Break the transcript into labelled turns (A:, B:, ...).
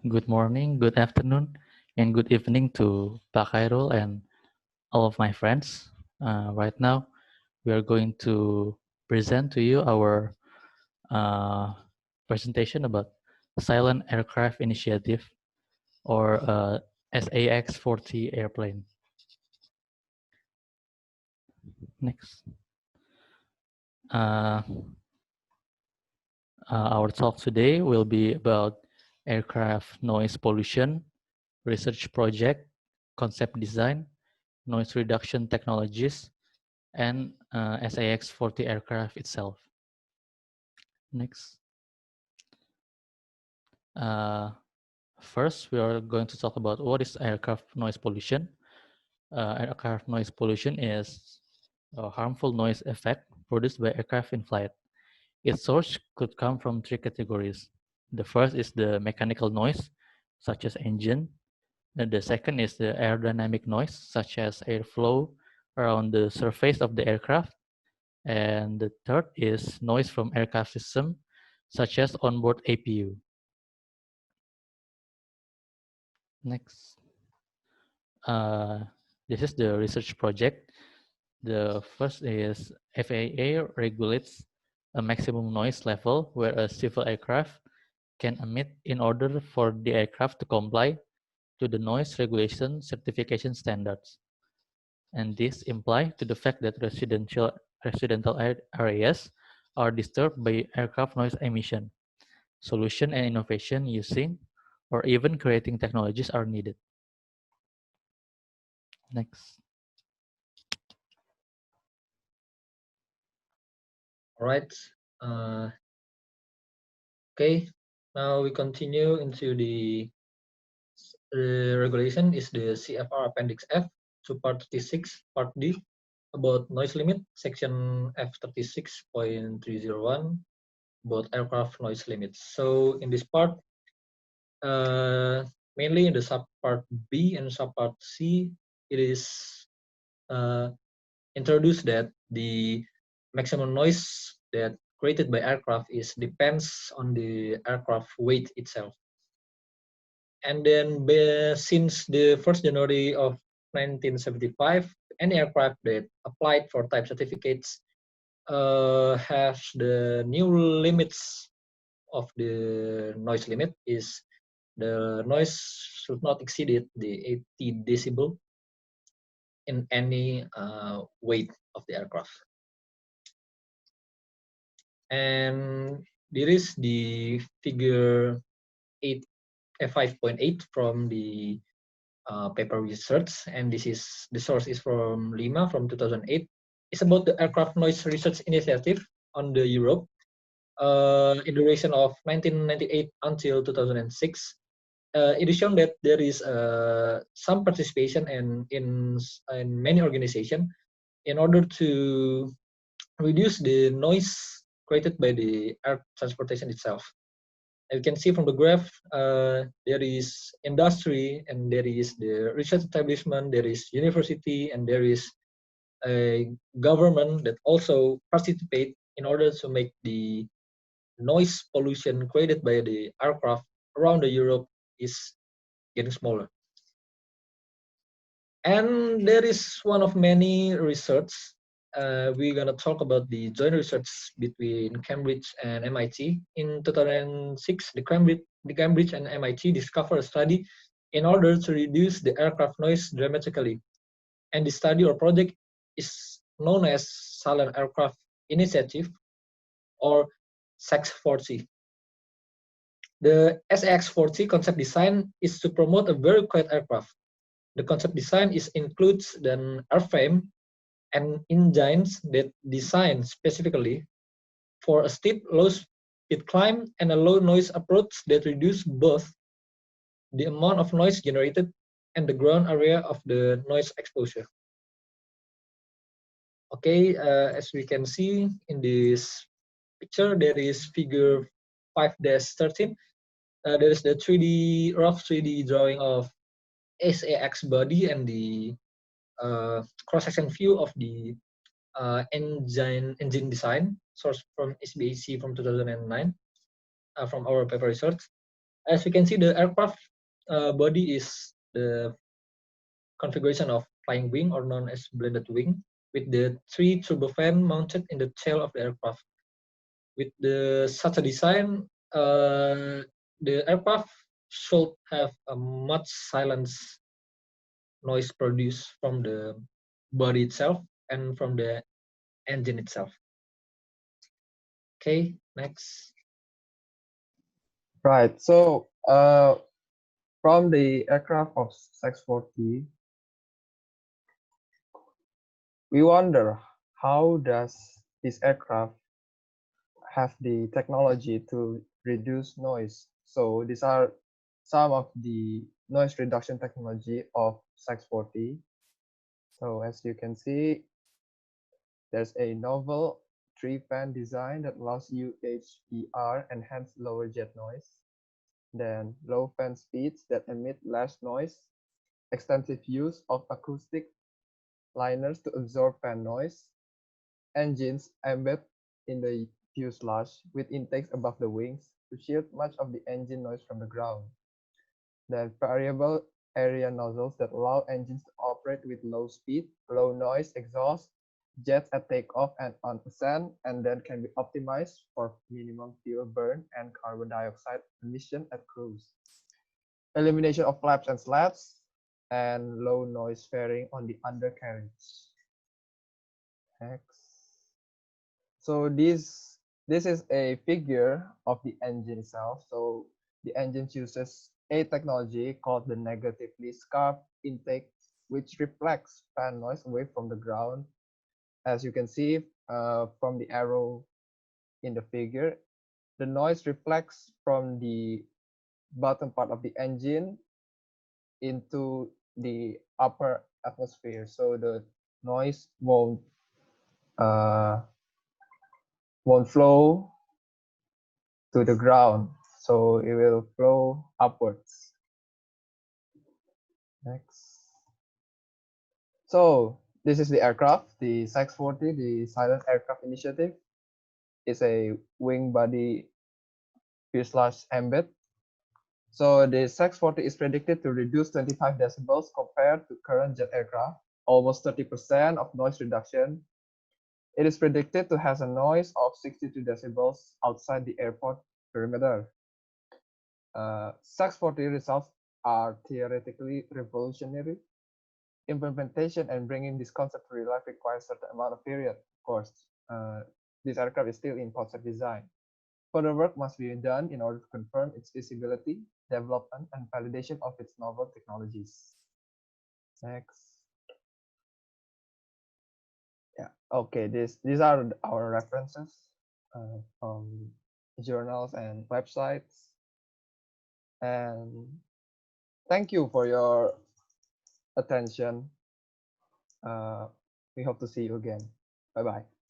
A: Good morning, good afternoon, and good evening to Pak Khairul and all of my friends. Right now, we are going to present to you our uh, presentation about Silent Aircraft Initiative or SAX-40 airplane. Next. Uh, our talk today will be about aircraft noise pollution, research project, concept design, noise reduction technologies, and SAX-40 aircraft itself. Next. Uh, First, we are going to talk about what is aircraft noise pollution. Aircraft noise pollution is a harmful noise effect produced by aircraft in flight. Its source could come from three categories. The first is the mechanical noise, such as engine. And the second is the aerodynamic noise, such as airflow around the surface of the aircraft. And the third is noise from aircraft system, such as onboard APU. Next. Uh, this is the research project. The first is FAA regulates a maximum noise level where a civil aircraft can emit in order for the aircraft to comply to the noise regulation certification standards. And this implies to the fact that residential areas are disturbed by aircraft noise emission. Solution and innovation using or even creating technologies are needed. Next.
B: All right. Okay. Now we continue into the regulation is the CFR Appendix F to Part 36, Part D, about noise limit, Section F36.301, about aircraft noise limits. So in this part, mainly in the subpart B and subpart C, it is introduced that the maximum noise that created by aircraft is depends on the aircraft weight itself. And then since the 1st January of 1975, any aircraft that applied for type certificates has the new limits of the noise limit is the noise should not exceed the 80 decibel in any weight of the aircraft. And there is the figure 5.8 from the paper research, and this is the source is from Lima from 2008. It's about the aircraft noise research initiative on the Europe in duration of 1998 until 2006. It is shown that there is some participation in many organizations in order to reduce the noise created by the air transportation itself. As you can see from the graph, there is industry and there is the research establishment, there is university, and there is a government that also participate in order to make the noise pollution created by the aircraft around the Europe is getting smaller. And there is one of many research. We're gonna talk about the joint research between Cambridge and MIT. In 2006, the Cambridge and MIT discovered a study in order to reduce the aircraft noise dramatically. And the study or project is known as Silent Aircraft Initiative or SAX-40. The SAX-40 concept design is to promote a very quiet aircraft. The concept design includes an airframe and engines that designed specifically for a steep, low-speed climb and a low-noise approach that reduce both the amount of noise generated and the ground area of the noise exposure. Okay, as we can see in this picture, there is figure 5-13. There is the rough 3D drawing of SAX body and the cross-section view of the engine design sourced from SBAC from 2009 from our paper research. As we can see, the aircraft body is the configuration of flying wing, or known as blended wing, with the three turbofan mounted in the tail of the aircraft. With such a design, the aircraft should have a much silence noise produced from the body itself and from the engine itself. Okay, next.
C: Right. So from the aircraft of Sex-40, we wonder how does this aircraft have the technology to reduce noise. So these are some of the noise reduction technology of Sex-40. So as you can see, there's a novel three-fan design that allows UHER, enhanced lower jet noise, then low fan speeds that emit less noise, extensive use of acoustic liners to absorb fan noise, engines embed in the fuselage with intakes above the wings to shield much of the engine noise from the ground. Then variable area nozzles that allow engines to operate with low speed, low noise exhaust, jets at takeoff and on ascent, and then can be optimized for minimum fuel burn and carbon dioxide emission at cruise. Elimination of flaps and slats, and low noise fairing on the undercarriage. Next. So this is a figure of the engine itself. So the engine uses a technology called the negatively scarfed intake, which reflects fan noise away from the ground. As you can see from the arrow in the figure, the noise reflects from the bottom part of the engine into the upper atmosphere. So the noise uh, won't flow to the ground, so it will flow upwards. Next. So this is the aircraft, the Sex-40, the Silent Aircraft Initiative. It's a wing body fuselage embed. So the Sex-40 is predicted to reduce 25 decibels compared to current jet aircraft, almost 30% of noise reduction. It is predicted to have a noise of 62 decibels outside the airport perimeter. Sex-40 results are theoretically revolutionary. Implementation and bringing this concept to real life requires a certain amount of period. Of course, this aircraft is still in concept design. Further work must be done in order to confirm its feasibility, development, and validation of its novel technologies. Next. Yeah. Okay. These are our references from journals and websites. And thank you for your attention. We hope to see you again. Bye bye.